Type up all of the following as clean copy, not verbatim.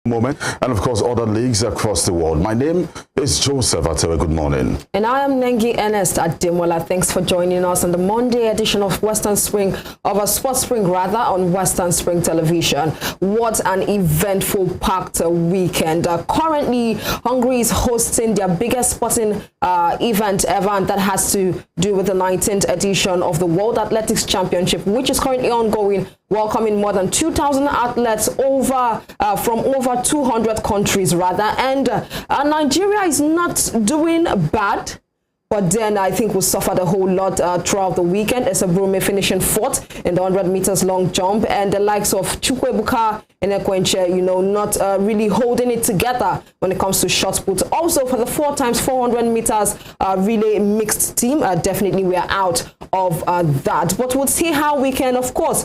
moment, and of course other leagues across the world. My name is Joseph ATEWE. Good morning. And I am NENGI ADEMOLA. Thanks for joining us on the Monday edition of Sports Spring on Western Spring Television. What an eventful, packed weekend. Currently, Hungary is hosting their biggest sporting event ever, and that has to do with the 19th edition of the World Athletics Championship, which is currently ongoing, welcoming more than 2,000 athletes from over 200 countries and Nigeria is not doing bad, but then I think we suffered a whole lot throughout the weekend. Esabrume finishing 4th in the 100 meters long jump, and the likes of Chukwuebuka and Ekwenche, not really holding it together when it comes to shot put. Also, for the 4x400 meters relay mixed team, definitely we are out of that. But we'll see how we can, of course,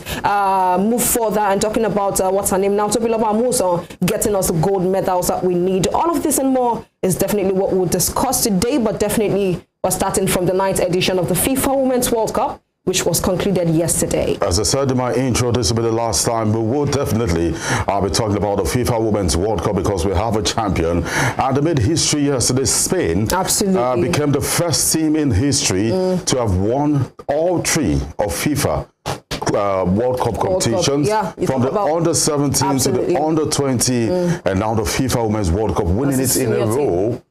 move further and talking about what's her name now, Tobiloba Musa, getting us the gold medals that we need. All of this and more is definitely what we'll discuss today, but definitely we're starting from the 9th edition of the FIFA Women's World Cup, which was concluded yesterday. As I said in my intro, this will be the last time we will definitely be talking about the FIFA Women's World Cup, because we have a champion. And they made history yesterday. Spain became the first team in history to have won all 3 of FIFA World Cup competitions, from the under-17 to the under-20, and now the FIFA Women's World Cup, winning it in a row.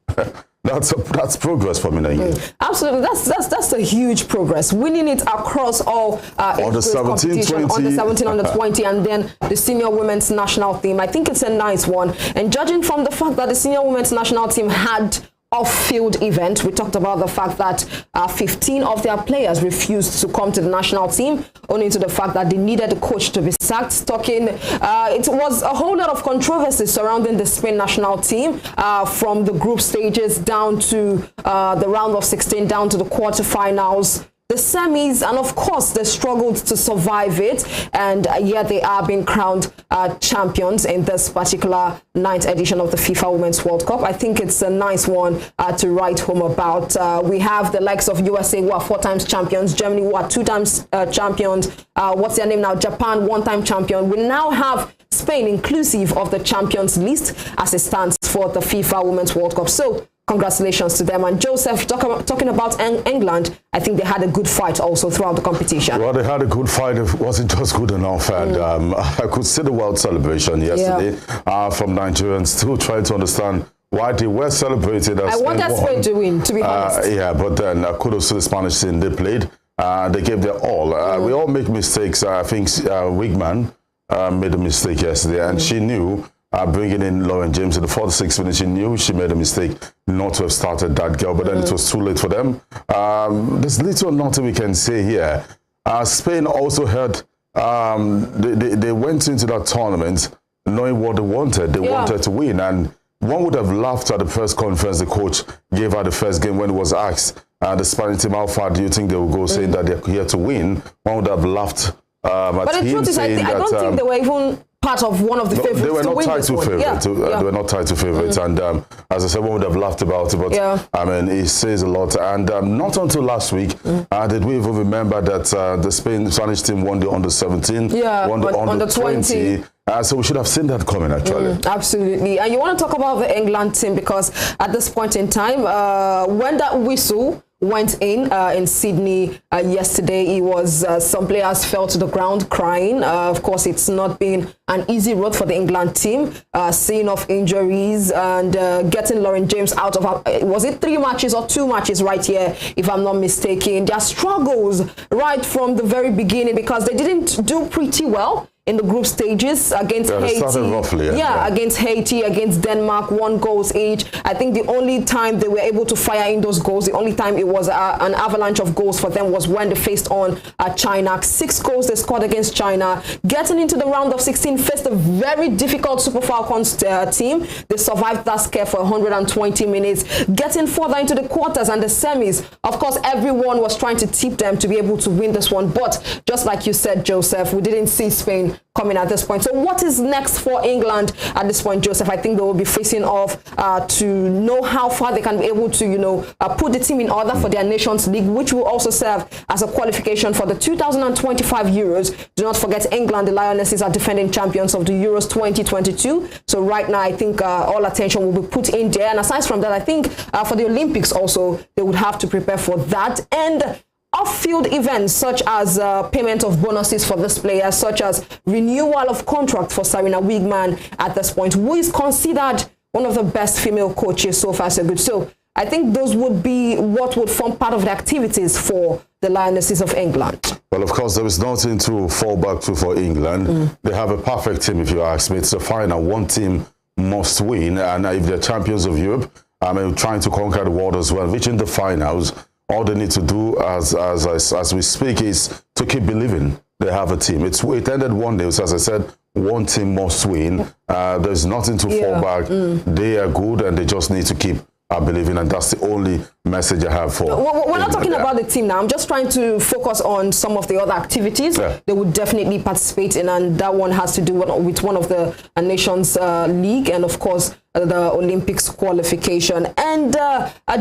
That's progress for me, NENGI. Absolutely, that's a huge progress. Winning it across all under 17, 20, under 17, under 20, and then the senior women's national team. I think it's a nice one. And judging from the fact that the senior women's national team had off-field event, we talked about the fact that 15 of their players refused to come to the national team, owing to the fact that they needed the coach to be sacked. It was a whole lot of controversy surrounding the Spain national team, from the group stages down to the round of 16, down to the quarterfinals, the semis, and of course they struggled to survive it, and yet they are being crowned champions in this particular 9th edition of the FIFA Women's World Cup. I think it's a nice one to write home about. We have the likes of USA, who are 4-time champions, Germany, who are 2-time champions, what's their name now, Japan, 1-time champion. We now have Spain inclusive of the champions list as it stands for the FIFA Women's World Cup. So congratulations to them. And Joseph, talking about England, I think they had a good fight also throughout the competition. Well, they had a good fight. It wasn't just good enough. And I could see the world celebration yesterday from Nigerians, still trying to understand why they were celebrated. I wanted Spain to win, to be honest. Yeah, but then kudos to the Spanish team. They played. They gave their all. We all make mistakes. I think Wigman made a mistake yesterday, and she knew, bringing in Lauren James in the 46th minute, she knew she made a mistake not to have started that girl, but then it was too late for them. There's little or nothing we can say here. Spain also had, they went into that tournament knowing what they wanted. They wanted to win, and one would have laughed at the press conference the coach gave her the first game when he was asked, the Spanish team, how far do you think they will go, saying that they're here to win. One would have laughed but the truth is, I don't think they were even part of one of the favorites. They were not title favorites. They were not title favorites, and as I said, one would have laughed about it. But I mean, it says a lot. And not until last week did we even remember that the Spanish team won the under-17, won the under-20. So we should have seen that coming, actually. Absolutely. And you want to talk about the England team, because at this point in time, when that whistle went in Sydney yesterday, it was some players fell to the ground crying. Of course, it's not been an easy road for the England team, seeing off injuries and getting Lauren James out of, was it 3 matches or 2 matches right here, if I'm not mistaken. Their struggles right from the very beginning, because they didn't do pretty well in the group stages against Haiti. Roughly, against Haiti, against Denmark, 1 goal each. I think the only time they were able to fire in those goals, the only time it was an avalanche of goals for them, was when they faced on China. 6 goals they scored against China. Getting into the round of 16, faced a very difficult Super Falcons team. They survived that scare for 120 minutes. Getting further into the quarters and the semis, of course, everyone was trying to tip them to be able to win this one. But just like you said, Joseph, we didn't see Spain and coming at this point. So what is next for England at this point, Joseph? I think they will be facing off to know how far they can be able to, put the team in order for their Nations League, which will also serve as a qualification for the 2025 Euros. Do not forget, England, the Lionesses, are defending champions of the Euros 2022. So right now, I think all attention will be put in there. And aside from that, I think for the Olympics also, they would have to prepare for that. And off-field events such as payment of bonuses for this player, such as renewal of contract for Sarina Wigman at this point, who is considered one of the best female coaches so far so good. So I think those would be what would form part of the activities for the Lionesses of England. Well, of course, there is nothing to fall back to for England. They have a perfect team, if you ask me. It's a final. One team must win. And if they're champions of Europe, trying to conquer the world as well, reaching the finals, all they need to do as we speak is to keep believing they have a team. It ended one day, so as I said, one team must win. There's nothing to fall back. They are good and they just need to keep believing, and that's the only message I have for. We're not talking about the team now. I'm just trying to focus on some of the other activities they would definitely participate in, and that one has to do with one of the Nations League and, of course, the Olympics qualification. And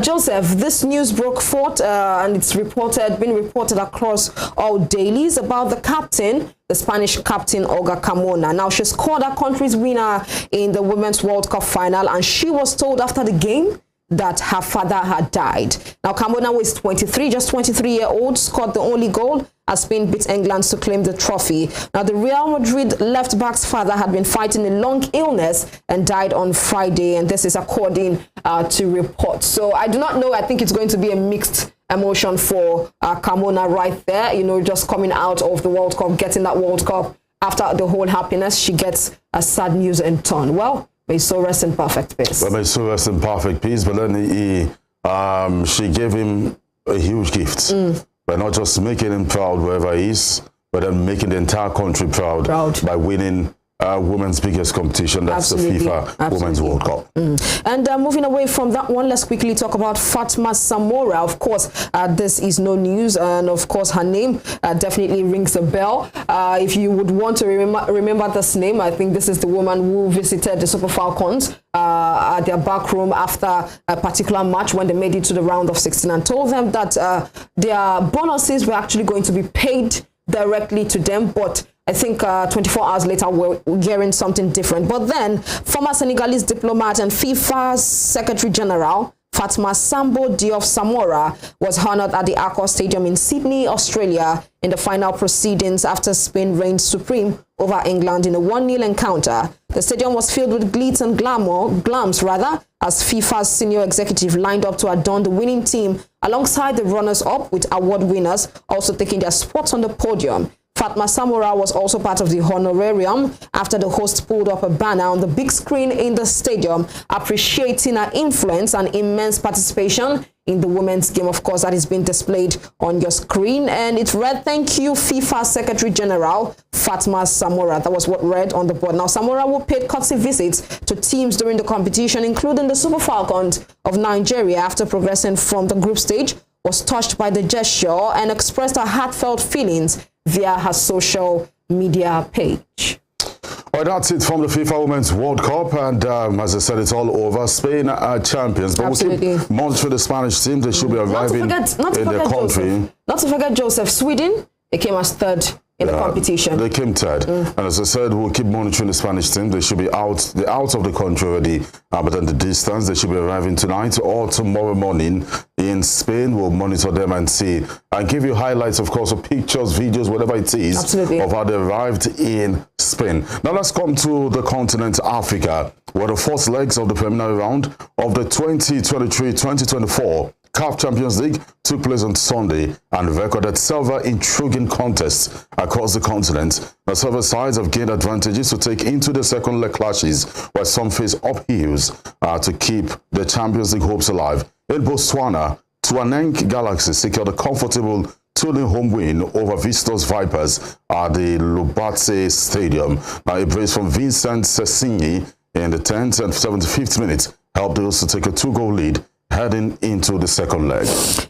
Joseph, this news broke forth and it's been reported across all dailies about the captain, the Spanish captain Olga Carmona. Now, she scored her country's winner in the Women's World Cup final, and she was told after the game that her father had died. Now, Carmona, who is 23, just 23-year-old, scored the only goal as Spain beat England to claim the trophy. Now, the Real Madrid left-back's father had been fighting a long illness and died on Friday, and this is according to reports. So I do not know. I think it's going to be a mixed emotion for Carmona right there, just coming out of the World Cup, getting that World Cup. After the whole happiness, she gets a sad news in turn. Well, may so rest in perfect peace. Well, may so rest in perfect peace. But then she gave him a huge gift. By not just making him proud wherever he is, but then making the entire country proud. by winning women's biggest competition. That's the FIFA Women's World Cup. And moving away from that one, let's quickly talk about Fatma Samora. Of course, this is no news, and of course, her name definitely rings a bell. If you would want to remember this name, I think this is the woman who visited the Super Falcons at their back room after a particular match when they made it to the round of 16 and told them that their bonuses were actually going to be paid directly to them, but I think 24 hours later, we're hearing something different. But then, former Senegalese diplomat and FIFA's Secretary General, Fatma Sambo Diop Samora, was honored at the Accor Stadium in Sydney, Australia, in the final proceedings after Spain reigned supreme over England in a 1-0 encounter. The stadium was filled with glitz and glams, as FIFA's senior executive lined up to adorn the winning team alongside the runners-up, with award winners also taking their spots on the podium. Fatma Samora was also part of the honorarium after the host pulled up a banner on the big screen in the stadium, appreciating her influence and immense participation in the women's game, of course, that is being displayed on your screen. And it read, "Thank you, FIFA Secretary General Fatma Samora." That was what read on the board. Now, Samora will pay courtesy visits to teams during the competition, including the Super Falcons of Nigeria, after progressing from the group stage, was touched by the gesture and expressed her heartfelt feelings via her social media page. Well, that's it from the FIFA Women's World Cup, and as I said, it's all over. Spain are champions, but we'll keep monitoring the Spanish team. They should be arriving in their country. Not to forget, Joseph, Sweden, they came as third in the competition. They came third. And as I said, we'll keep monitoring the Spanish team. They should be out of the country already, but in the distance, they should be arriving tonight or tomorrow morning in Spain. We'll monitor them and see and give you highlights, of course, of pictures, videos, whatever it is, of how they arrived in Spain. Now let's come to the continent Africa, where the first legs of the preliminary round of the 2023-2024 CAF Champions League took place on Sunday and recorded several intriguing contests across the continent. The several sides have gained advantages to take into the second leg clashes, while some face uphills to keep the Champions League hopes alive. In Botswana, NENGI Galaxy secured a comfortable 2-0 home win over Vistos Vipers at the Lubatse Stadium. Now, a brace from Vincent Sessigny in the 10th and 75th minute helped us to take a 2-goal lead heading into the second leg.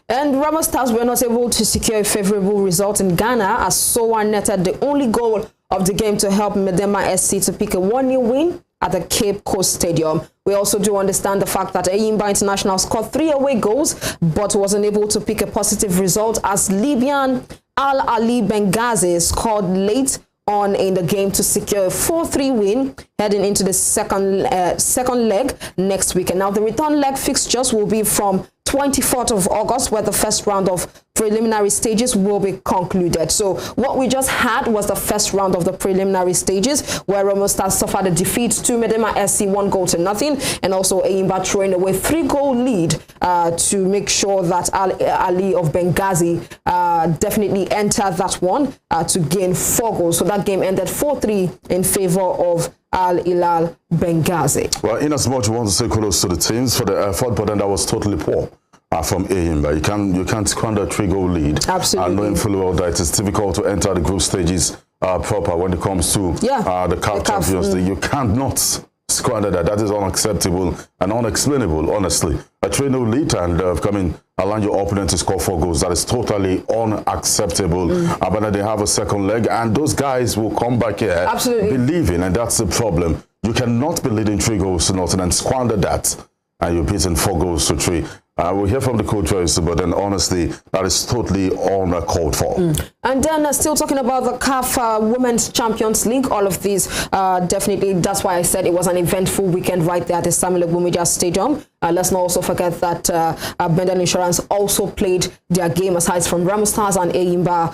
And Rama Stars were not able to secure a favorable result in Ghana as Sowa netted the only goal of the game to help Medema SC to pick a 1-0 win at the Cape Coast Stadium. We also do understand the fact that Enyimba International scored 3 away goals but was unable to pick a positive result as Libyan Al Ali Benghazi scored late on in the game to secure a 4-3 win heading into the second leg next week. And now the return leg fixtures will be from 24th of August, where the first round of preliminary stages will be concluded. So what we just had was the first round of the preliminary stages, where Remo Stars suffered a defeat to Medema SC 1-0, and also Enyimba throwing away 3-goal lead to make sure that Ali of Benghazi definitely entered that one to gain 4 goals. So that game ended 4-3 in favor of Al Hilal Benghazi. Well, in as much you want to say kudos to the teams for the effort, but then that was totally poor from Enyimba. You can't squander a 3-goal lead. Absolutely. And knowing fully well that it is difficult to enter the group stages proper when it comes to the CAF Champions League. You cannot squander that. That is unacceptable and unexplainable, honestly. A 3-0 lead and allowing your opponent to score 4 goals, that is totally unacceptable. But then they have a second leg, and those guys will come back here believing, and that's the problem. You cannot be leading 3-0 and squander that, and you're beating 4 goals to 3. We'll hear from the coach very soon, but then honestly, that is totally uncalled for. And then still talking about the CAF Women's Champions League, all of these definitely, that's why I said it was an eventful weekend right there at the Samuel Egbumeja Stadium. Let's not also forget that Bendel Insurance also played their game aside from Remo Stars and Enyimba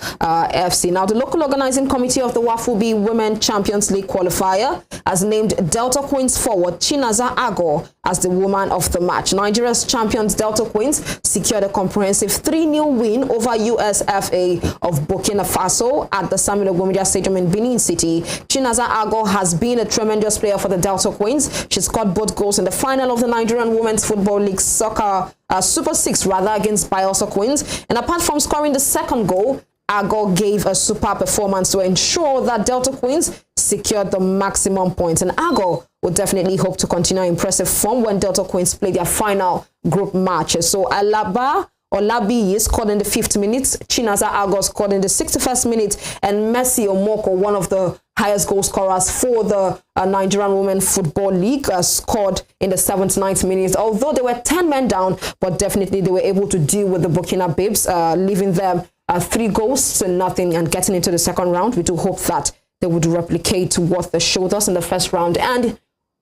FC. Now, the local organizing committee of the Wafubi Women Champions League qualifier has named Delta Queens forward Chinaza Agor as the woman of the match. Nigeria's champions Delta Queens secured a comprehensive 3-0 win over USFA of Burkina Faso at the Samuel Egbumeja Stadium in Benin City. Chinaza Agor has been a tremendous player for the Delta Queens. She scored both goals in the final of the Nigerian Women's Football League Soccer Super 6 against Bayelsa Queens. And apart from scoring the second goal, Agor gave a super performance to ensure that Delta Queens secured the maximum points. And Agor will definitely hope to continue impressive form when Delta Queens play their final group matches. So Alaba Olabi scored in the 5th minute, Chinaza Agor scored in the 61st minute, and Mercy Omoko, one of the highest goal scorers for the Nigerian Women Football League, scored in the 7th, 9th minute. Although they were 10 men down, but definitely they were able to deal with the Burkina Babes, leaving them 3-0 and getting into the second round. We do hope that they would replicate what they showed us in the first round. And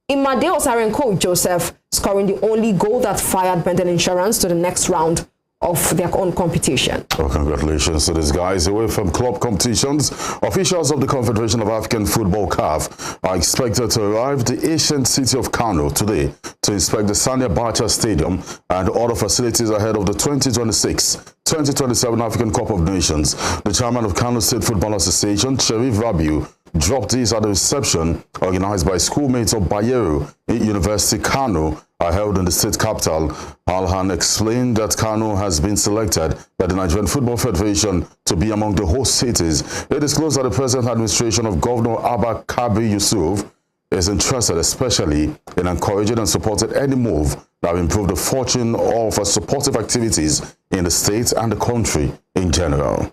Imade Osarenko Joseph scoring the only goal that fired Bendel Insurance to the next round of their own competition. Well, congratulations to these guys. Away from club competitions, officials of the Confederation of African Football CAF are expected to arrive the ancient city of Kano today to inspect the Sani Abacha Stadium and other facilities ahead of the 2026-2027 African Cup of Nations. The chairman of Kano State Football Association, Sherif Rabiu, dropped these at a reception organized by schoolmates of Bayero University Kano held in the state capital. Alhan explained that Kano has been selected by the Nigerian Football Federation to be among the host cities. It is close that the present administration of Governor Abba Kabir Yusuf is interested especially in encouraging and supporting any move that will improve the fortune of supportive activities in the state and the country in general.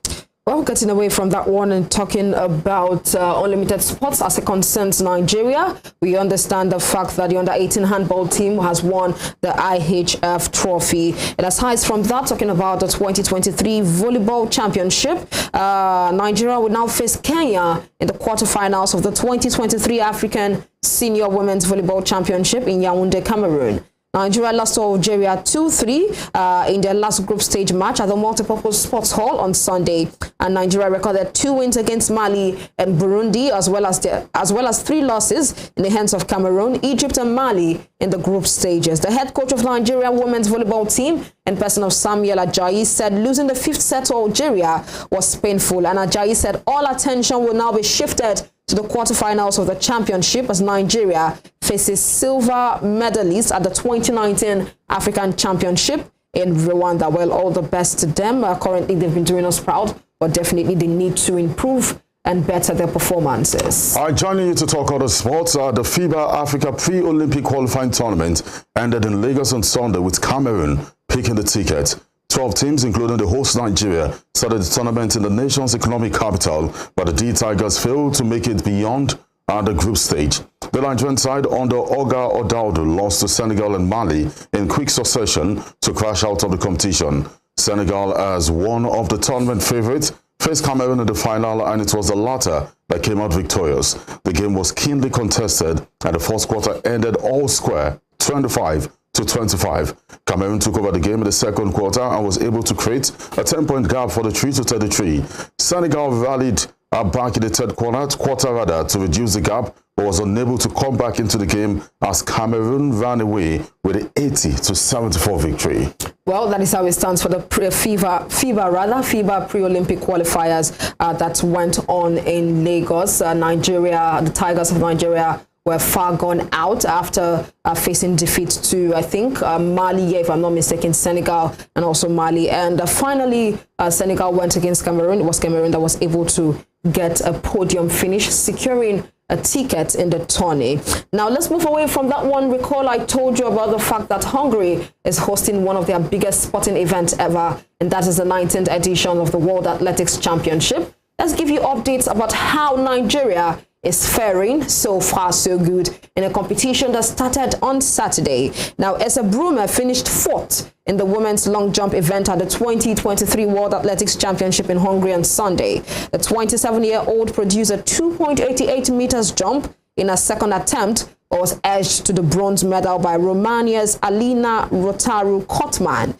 Well, getting away from that one and talking about unlimited sports as it concerns Nigeria, we understand the fact that the under-18 handball team has won the IHF trophy. And aside from that, talking about the 2023 volleyball championship, Nigeria will now face Kenya in the quarterfinals of the 2023 African Senior Women's Volleyball Championship in Yaoundé, Cameroon. Nigeria lost to Algeria 2-3 in their last group stage match at the Multipurpose Sports Hall on Sunday. And Nigeria recorded 2 wins against Mali and Burundi, as well as 3 losses in the hands of Cameroon, Egypt, and Mali in the group stages. The head coach of the Nigerian women's volleyball team, in person of Samuel Ajayi, said losing the 5th set to Algeria was painful. And Ajayi said all attention will now be shifted to the quarterfinals of the championship as Nigeria faces silver medalists at the 2019 African Championship in Rwanda. Well, all the best to them. Currently, they've been doing us proud, but definitely they need to improve and better their performances. All right, joining you to talk other sports, the FIBA Africa Pre-Olympic Qualifying Tournament ended in Lagos on Sunday with Cameroon picking the ticket to 12 teams, including the host Nigeria, started the tournament in the nation's economic capital, but the D Tigers failed to make it beyond the group stage. The Nigerian side under Oga Odaudu lost to Senegal and Mali in quick succession to crash out of the competition. Senegal, as one of the tournament favorites, faced Cameroon in the final, and it was the latter that came out victorious. The game was keenly contested, and the first quarter ended all square, 25-25. Cameroon took over the game in the second quarter and was able to create a 10-point gap for the 3-33. Senegal rallied back in the third quarter to reduce the gap, but was unable to come back into the game as Cameroon ran away with an 80-74 victory. Well, that is how it stands for the FIBA pre-Olympic qualifiers that went on in Lagos. Nigeria, the Tigers of Nigeria, were far gone out after facing defeat to, I think, Mali, if I'm not mistaken, Senegal and also Mali. And finally, Senegal went against Cameroon. It was Cameroon that was able to get a podium finish, securing a ticket in the tourney. Now, let's move away from that one. Recall I told you about the fact that Hungary is hosting one of their biggest sporting events ever, and that is the 19th edition of the World Athletics Championship. Let's give you updates about how Nigeria is faring. So far, so good in a competition that started on Saturday. Now, Esa Brume finished 4th in the women's long jump event at the 2023 World Athletics Championship in Hungary on Sunday. The 27-year-old produced a 2.88 meters jump in her second attempt, but was edged to the bronze medal by Romania's Alina Rotaru Kotman.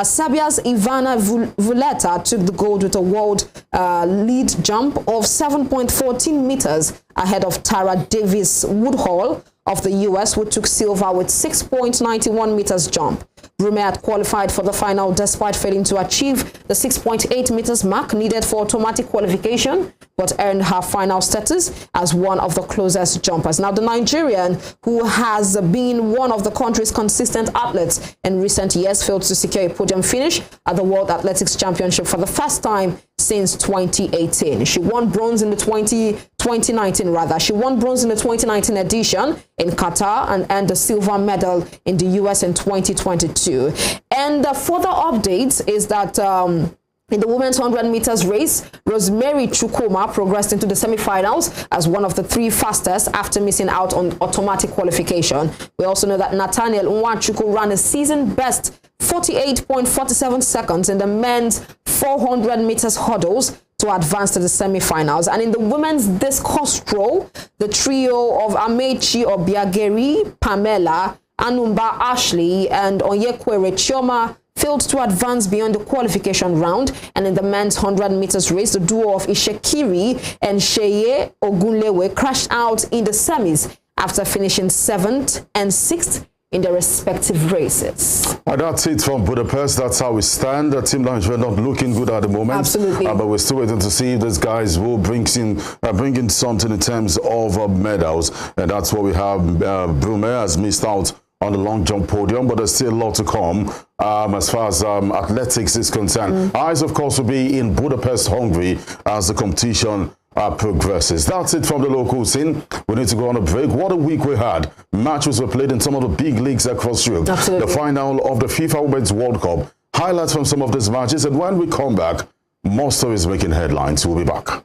Serbia's Ivana Vuleta took the gold with a world lead jump of 7.14 meters ahead of Tara Davis Woodhull of the US, who took silver with 6.91 meters jump. Brume had qualified for the final despite failing to achieve the 6.8 meters mark needed for automatic qualification, but earned her final status as one of the closest jumpers. Now, the Nigerian, who has been one of the country's consistent athletes in recent years, failed to secure a podium finish at the World Athletics Championship for the first time since 2018. She won bronze in the 2019 rather. She won bronze in the 2019 edition in Qatar and earned a silver medal in the US in 2022. And the further updates is that in the women's 100 meters race, Rosemary Chukuma progressed into the semifinals as one of the 3 fastest after missing out on automatic qualification. We also know that Nathaniel Nwachuku ran a season best 48.47 seconds in the men's 400 meters hurdles to advance to the semifinals. And in the women's discus throw, the trio of Amechi Obiageri, Pamela, Anumba Ashley, and Onyekwere Chioma failed to advance beyond the qualification round. And in the men's 100 meters race, the duo of Ishekiri and Sheye Ogunlewe crashed out in the semis after finishing 7th and 6th in their respective races. That's it from Budapest. That's how we stand. The team Nigeria not looking good at the moment. Absolutely. But we're still waiting to see if these guys will bring in something in terms of medals. And that's what we have. Brume has missed out on the long jump podium, but there's still a lot to come as far as athletics is concerned. Eyes, of course, will be in Budapest, Hungary, as the competition progresses. That's it from the local scene. We need to go on a break. What a week we had. Matches were played in some of the big leagues across Europe. Absolutely. The final of the FIFA Women's World Cup. Highlights from some of these matches. And when we come back, more stories making headlines. We'll be back.